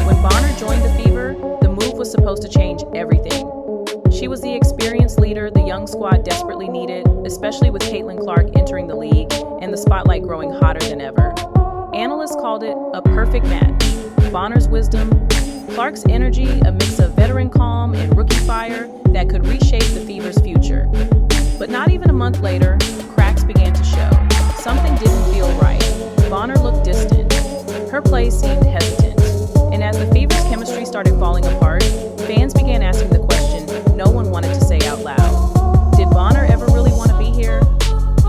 When Bonner joined the Fever, the move was supposed to change everything. She was the experienced leader the young squad desperately needed, especially with Caitlin Clark entering the league and the spotlight growing hotter than ever. Analysts called it a perfect match. Bonner's wisdom, Clark's energy, a mix of veteran calm and rookie fire that could reshape the Fever's future. But not even a month later, cracks began to show. Something didn't feel right. Bonner looked distant. Her play seemed hesitant. And as the Fever's chemistry started falling apart, fans began asking the question no one wanted to say out loud. Did Bonner ever really want to be here?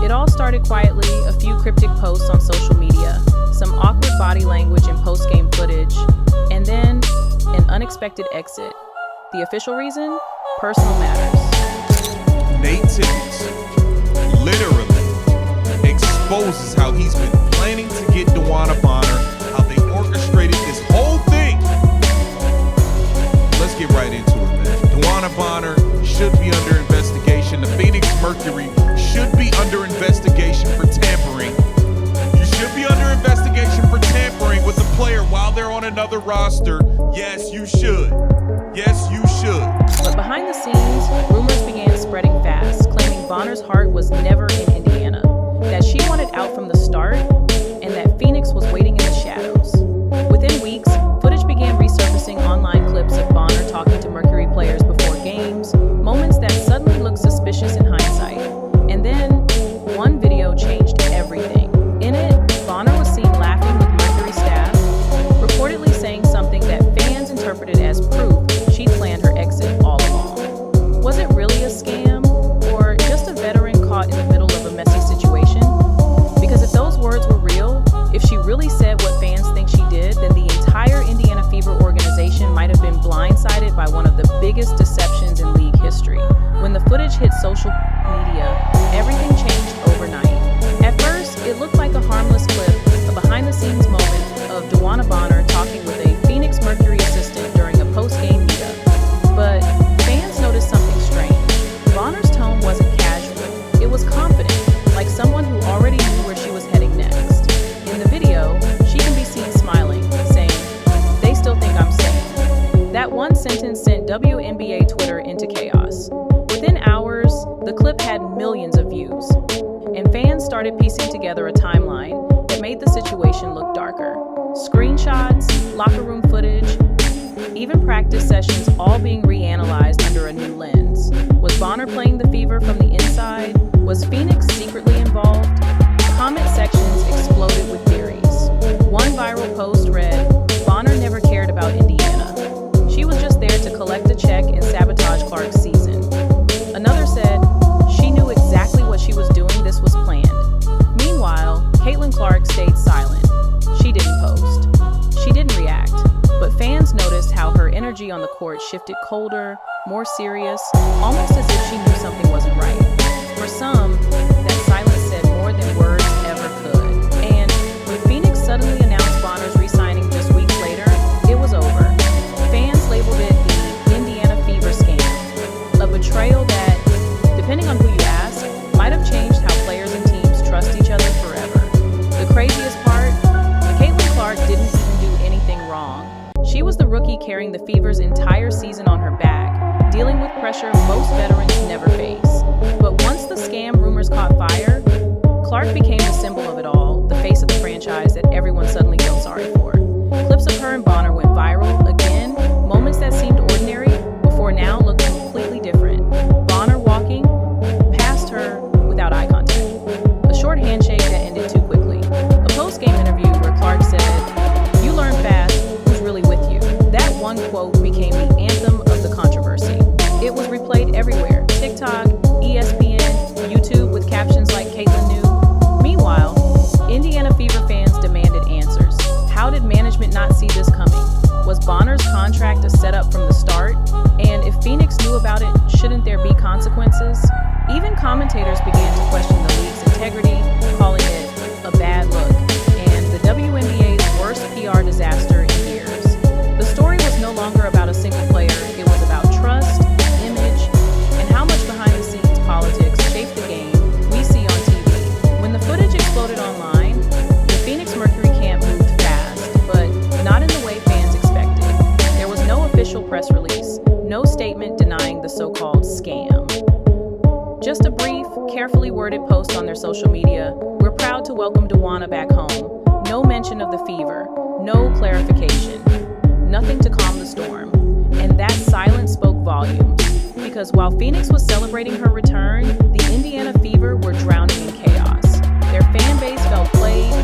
It all started quietly, a few cryptic posts on social media, some awkward body language and post-game footage, and then an unexpected exit. The official reason? Personal matters. Nate Tibbetts literally exposes how he's been planning to get DeWanna Bonner, how they orchestrated this whole thing. Let's get right into it, man. DeWanna Bonner should be under investigation. The Phoenix Mercury should be under investigation for tampering. You should be under investigation for tampering with a player while they're on another roster. Yes, you should. Yes, you should. But behind the scenes, rumors began spreading fast, claiming Bonner's heart was never in Indiana, that she wanted out from the start, and that Phoenix was waiting in the shadows. Within weeks, footage began resurfacing online clips of Bonner talking to Mercury players before games, moments that suddenly looked suspicious in hindsight. And then, one video changed everything. In it, Bonner was seen laughing with Mercury staff, reportedly saying something that fans interpreted as proof she'd planned her exit all along. Was it really a scam, or just a veteran caught in the middle of a messy situation? Because if those words were real, if she really said what fans think she did, then the entire Indiana Fever organization might have been blindsided by one of the biggest deceptions in league history. When the footage hit social media, everything changed overnight. At first, it looked like a harmless clip, a behind-the-scenes moment of DeWanna Bonner talking with a Phoenix Mercury assistant during a post-game meetup. But fans noticed something strange. Bonner's tone wasn't casual. It was confident, like someone who already knew where she was heading next. In the video, she can be seen smiling, saying, "They still think I'm sane." That one sentence sent WNBA Twitter into chaos. Within hours, the clip had millions of views, and fans started piecing together a timeline that made the situation look darker. Screenshots, locker room footage, even practice sessions all being reanalyzed under a new lens. Was Bonner playing the Fever from the inside? Was Phoenix secretly involved? Comment sections exploded with theories. One viral post read, "Bonner never cared about Indiana. She was just there to collect a check and sabotage Clark's season." Another said, "She knew exactly what she was doing, this was planned." Meanwhile, Caitlin Clark stayed silent. She didn't post. She didn't react. But fans noticed how her energy on the court shifted colder, more serious, almost as if she knew something wasn't right. For some, that silence said more than words ever could. And when Phoenix suddenly announced Bonner's re-signing just weeks later, it was over. Fans labeled it the Indiana Fever scam, a betrayal that, depending on who you ask, might have changed how players and teams trust each other forever. The craziest part, Caitlin Clark didn't even do anything wrong. She was the rookie carrying the Fever's entire season on her back, dealing with pressure most veterans never face. But once the scam rumors caught fire, Clark became the symbol of it all, the face of the franchise that everyone suddenly felt sorry for. Clips of her and Bonner went viral again, moments that seemed ordinary before now looked completely different. Bonner walking past her without eye contact. A short handshake that ended too quickly. A post-game interview where Clark said, "You learn fast who's really with you." That one quote became the anthem of the controversy. It was replayed everywhere. TikTok, ESPN, YouTube with captions like "Caitlin knew." Meanwhile, Indiana Fever fans demanded answers. How did management not see this coming? Was Bonner's contract a setup from the start? And if Phoenix knew about it, shouldn't there be consequences? Even commentators began to question the league's integrity, calling it a bad look, and the WNBA's worst PR disaster in years. The story was no longer about a single player, it was about trust, image, and how much behind-the-scenes politics shaped the game we see on TV. When the footage exploded online, the Phoenix Mercury camp moved fast, but not in the way fans expected. social media, "We're proud to welcome DeWanna back home. No mention of the fever, no clarification, nothing to calm the storm." And that silence spoke volumes, because while Phoenix was celebrating her return, the Indiana Fever were drowning in chaos. Their fan base felt played,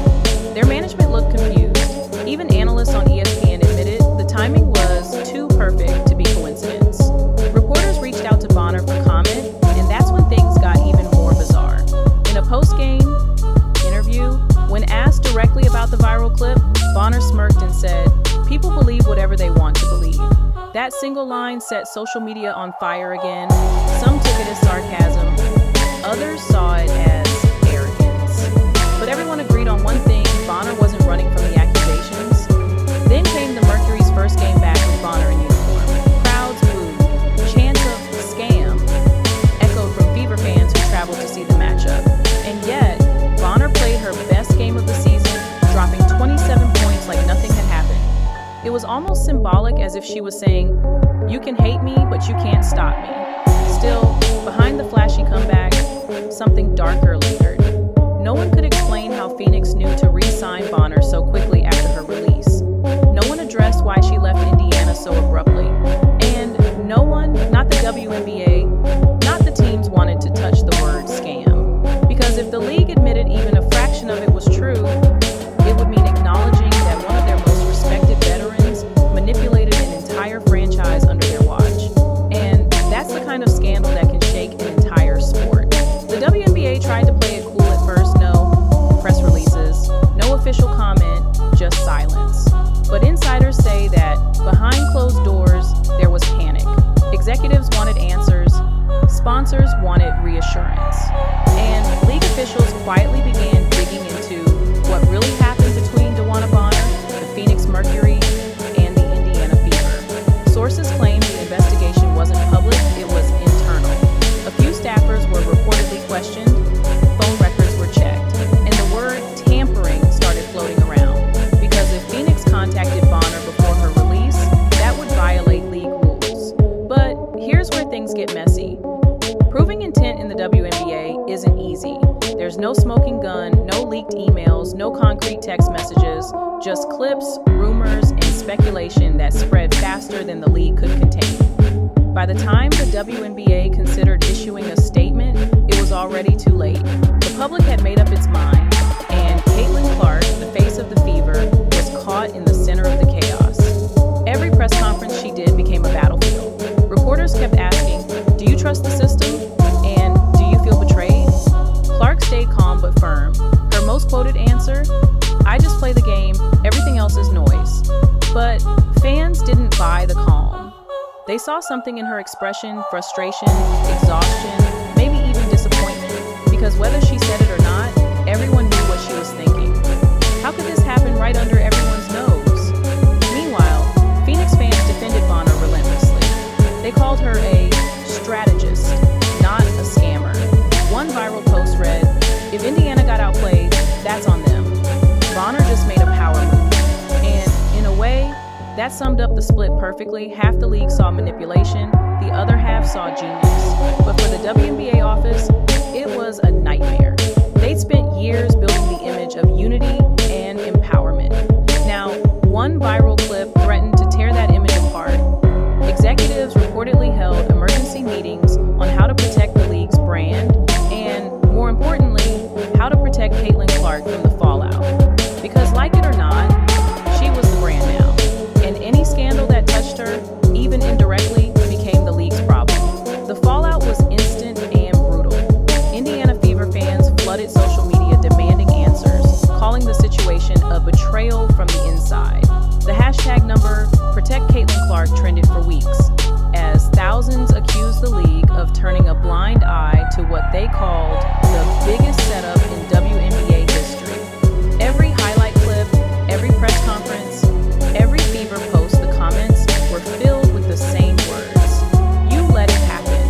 their management looked confused. Even analysts on ESPN admitted the timing was too perfect to be coincidence. Reporters reached out to Bonner for comment, and that's when things got even more bizarre. In a post-game interview, when asked directly about the viral clip, Bonner smirked and said, "People believe whatever they want to believe." That single line set social media on fire again. Some took it as sarcasm, others saw it as arrogance. But everyone agreed on one thing: Bonner wasn't running from the accusations. Then came the Mercury's first game back with Bonner in uniform. Crowds booed. Chants of "scam" echoed from Fever fans who traveled to see the matchup. And yet, Bonner played her best game of the season, dropping 27 points like nothing had happened. It was almost symbolic, as if she was saying, "You can hate me, but you can't stop me." Still, behind the flashy comeback, something darker lingered. No one could explain how Phoenix knew to re-sign Bonner so quickly after her release. No one addressed why she left Indiana so abruptly. And no one, not the WNBA, not the teams, wanted to touch the word "scam." Because if the league admitted even a fraction of it was true, it would mean acknowledging that one of their most respected veterans manipulated an entire franchise under their watch. And that's the kind of scandal that can shake an entire sport. The WNBA tried to play it cool at first. No press releases, no official comment, just silence. But insiders say that behind closed doors, there was panic. Executives wanted answers, sponsors wanted reassurance. And league officials quietly began digging into what really happened between DeWanna Bonner, the Phoenix Mercury, and the Indiana Fever. Sources claim the investigation wasn't public, it was internal. A few staffers were reportedly questioned, phone records were checked, and the word "tampering" started floating around. Because if Phoenix contacted Bonner before her release, that would violate league rules. But here's where things get messy. Proving intent in the WNBA isn't easy. There's no smoking gun, no leaked emails, no concrete text messages, just clips, rumors, and speculation that spread faster than the league could contain. By the time the WNBA considered issuing a statement, it was already too late. The public had made up its mind, and Caitlin Clark, the face of the Fever, was caught in the center of the chaos. Every press conference she did became a battlefield. Reporters kept asking, "Do you trust the system?" and "Do you feel betrayed?" Clark stayed calm but firm. Her most quoted answer, "I just play the game, everything else is noise." But fans didn't buy the calm. They saw something in her expression: frustration, exhaustion, maybe even disappointment. Because whether she said it or not, everyone knew what she was thinking. How could this happen right under everyone's nose? Meanwhile, Phoenix fans defended Bonner relentlessly. They called her a strategist, not a scammer. One viral post read, "If Indiana got outplayed, that's on them. Bonner just made a power move." And in a way, that summed up the split perfectly. Half the league saw manipulation, the other half saw genius. But for the WNBA office, it was a nightmare. They'd spent years building the image of unity and empowerment. Now, one viral clip threatened to tear that image apart. Executives reportedly held emergency meetings on how to protect the league's brand and, more importantly, how to protect Caitlin Clark from the fallout. Because like it or not, she was the brand now. And any scandal that touched her, even indirectly, became the league's problem. The fallout was instant and brutal. Indiana Fever fans flooded social media demanding answers, calling the situation a betrayal from the inside. The hashtag number "Protect Caitlin Clark" trended for weeks, as thousands accused the league of turning a blind eye to what they called the biggest setup in WNBA history. Every highlight clip, every press conference, every Fever post, the comments were filled with the same words: "You let it happen."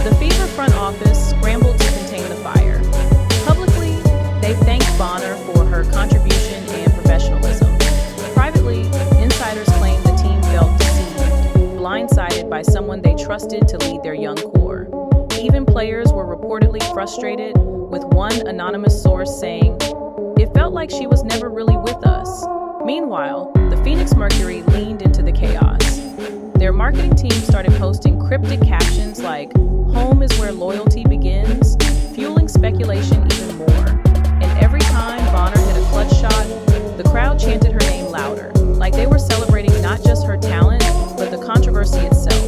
The Fever front office scrambled to contain the fire. Publicly, they thanked Bonner for her contribution and professionalism. Privately, insiders claimed the team felt deceived, blindsided by someone they trusted to lead their young core. Even players were reportedly frustrated, with one anonymous source saying, "It felt like she was never really with us." Meanwhile, the Phoenix Mercury leaned into the chaos. Their marketing team started posting cryptic captions like, "Home is where loyalty begins," fueling speculation even more. And every time Bonner hit a clutch shot, the crowd chanted her name louder, like they were celebrating not just her talent, but the controversy itself.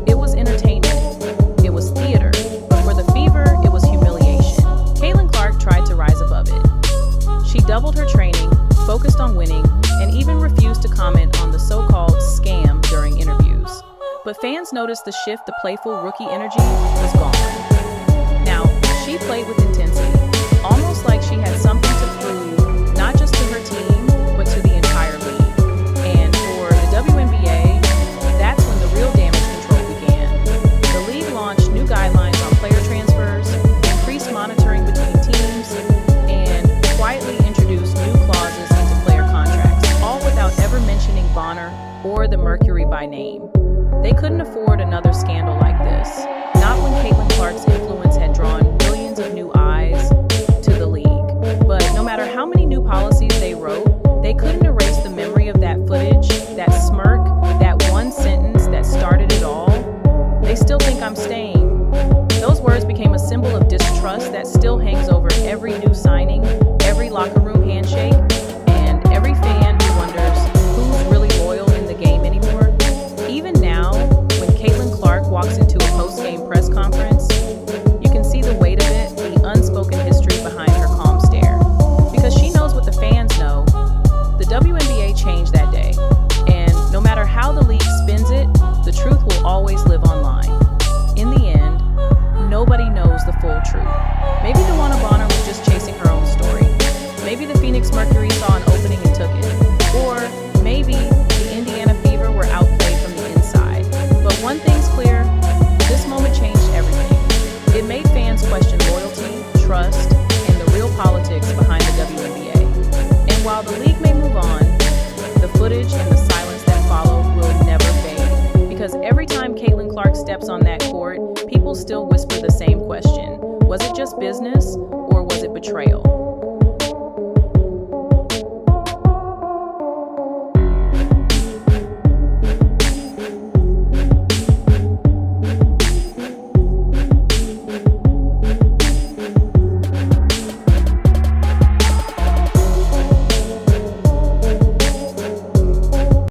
It was entertainment. It was theater. But for the Fever, it was humiliation. Caitlin Clark tried to rise above it. She doubled her training, focused on winning, and even refused to comment on the so-called scam during interviews. But fans noticed the shift. The playful rookie energy was gone. Now, she played with intensity, almost like she had something to prove, not just to her team, but to the entire league. And for the WNBA, that's when the real damage control began. The league launched new guidelines on player transfers, increased monitoring between teams, and quietly introduced new clauses into player contracts, all without ever mentioning Bonner or the Mercury by name. They couldn't afford another scandal like this, not when Caitlin Clark's influence had drawn millions of new eyes to the league. But no matter how many new policies they wrote, they couldn't erase the memory of that footage, that smirk, that one sentence that started it all. "They still think I'm staying." Those words became a symbol of distrust that still hangs over every new signing, every locker room handshake, and every fan who wonders who's really loyal in the game anymore. Even now, when Caitlin Clark walks into a post-game press conference, you can see the weight of it, the unspoken history behind her calm stare. Because she knows what the fans know. The WNBA changed that day, and no matter how the league spins it, the truth will always live online. In the end, nobody knows the full truth. Maybe DeWanna Bonner was just chasing her own story. Maybe the Phoenix Mercury saw an opening and took it. Or maybe the Indiana Fever were outplayed from the inside. But one thing's clear, this moment changed everything. It made fans question loyalty, trust, and the real politics behind the WNBA. And while the league may move on, the footage and the silence that followed will never fade. Because every time Caitlin Clark steps on that court, people still whisper the same question. Was it just business, or was it betrayal?